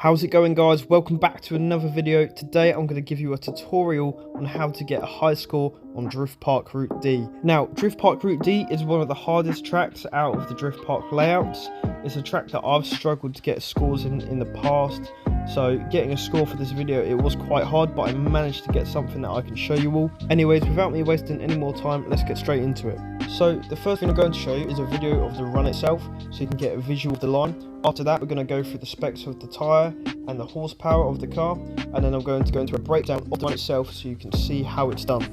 How's it going, guys? Welcome back to another video. Today I'm going to give you a tutorial on how to get a high score on Drift Park Route D. Now, Drift Park Route D is one of the hardest tracks out of the Drift Park layouts. It's a track that I've struggled to get scores in the past. So getting a score for this video, it was quite hard, but I managed to get something that I can show you all. Anyways, without me wasting any more time, let's get straight into it. So the first thing I'm going to show you is a video of the run itself, so you can get a visual of the line. After that, we're going to go through the specs of the tyre and the horsepower of the car, and then I'm going to go into a breakdown of the run itself so you can see how it's done.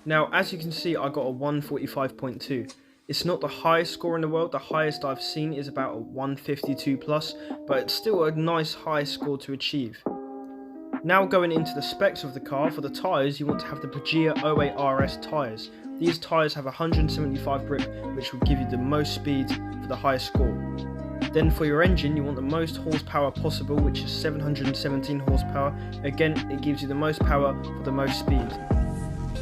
Now, as you can see, I got a 145.2. It's not the highest score in the world. The highest I've seen is about a 152 plus, but it's still a nice high score to achieve. Now going into the specs of the car, for the tyres, you want to have the Pagea 08RS tyres. These tyres have 175 grip, which will give you the most speed for the highest score. Then for your engine, you want the most horsepower possible, which is 717 horsepower. Again, it gives you the most power for the most speed.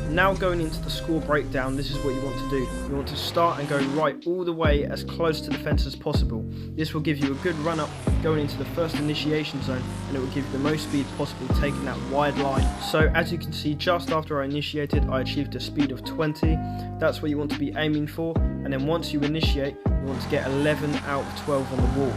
Now going into the score breakdown, this is what you want to do. You want to start and go right all the way as close to the fence as possible. This will give you a good run up going into the first initiation zone, and it will give you the most speed possible taking that wide line. So as you can see, just after I initiated, I achieved a speed of 20. That's what you want to be aiming for, and then once you initiate, you want to get 11 out of 12 on the wall.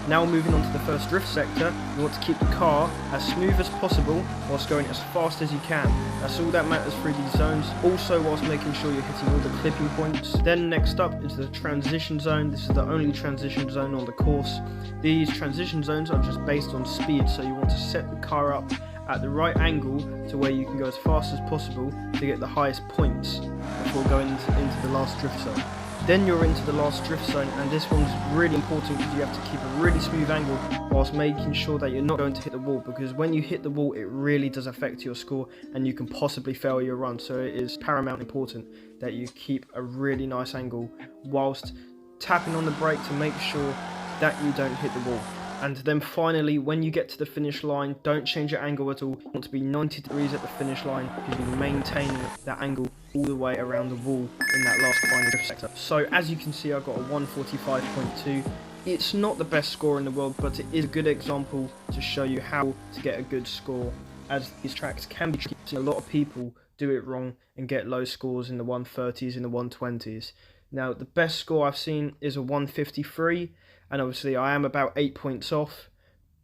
Now moving on to the first drift sector, you want to keep the car as smooth as possible whilst going as fast as you can. That's all that matters through these zones, also whilst making sure you're hitting all the clipping points. Then next up is the transition zone. This is the only transition zone on the course. These transition zones are just based on speed, so you want to set the car up at the right angle to where you can go as fast as possible to get the highest points before going into the last drift zone. Then you're into the last drift zone, and this one's really important because you have to keep a really smooth angle whilst making sure that you're not going to hit the wall, because when you hit the wall it really does affect your score and you can possibly fail your run. So it is paramount important that you keep a really nice angle whilst tapping on the brake to make sure that you don't hit the wall. And then finally, when you get to the finish line, don't change your angle at all. You want to be 90 degrees at the finish line because you're maintaining that angle all the way around the wall in that last final drift sector. So as you can see, I got a 145.2. It's not the best score in the world, but it is a good example to show you how to get a good score, as these tracks can be tricky. A lot of people do it wrong and get low scores in the 130s and the 120s. Now, the best score I've seen is a 153. And obviously I am about 8 points off,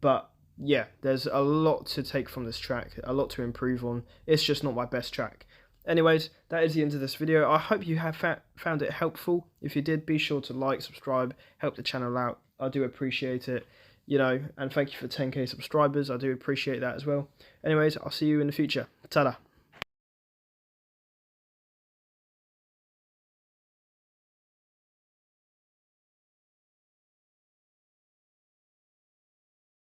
but yeah, there's a lot to take from this track, a lot to improve on. It's just not my best track. Anyways, that is the end of this video. I hope you have found it helpful. If you did, be sure to like, subscribe, help the channel out. I do appreciate it, and thank you for 10k subscribers. I do appreciate that as well. Anyways, I'll see you in the future. Ta-da.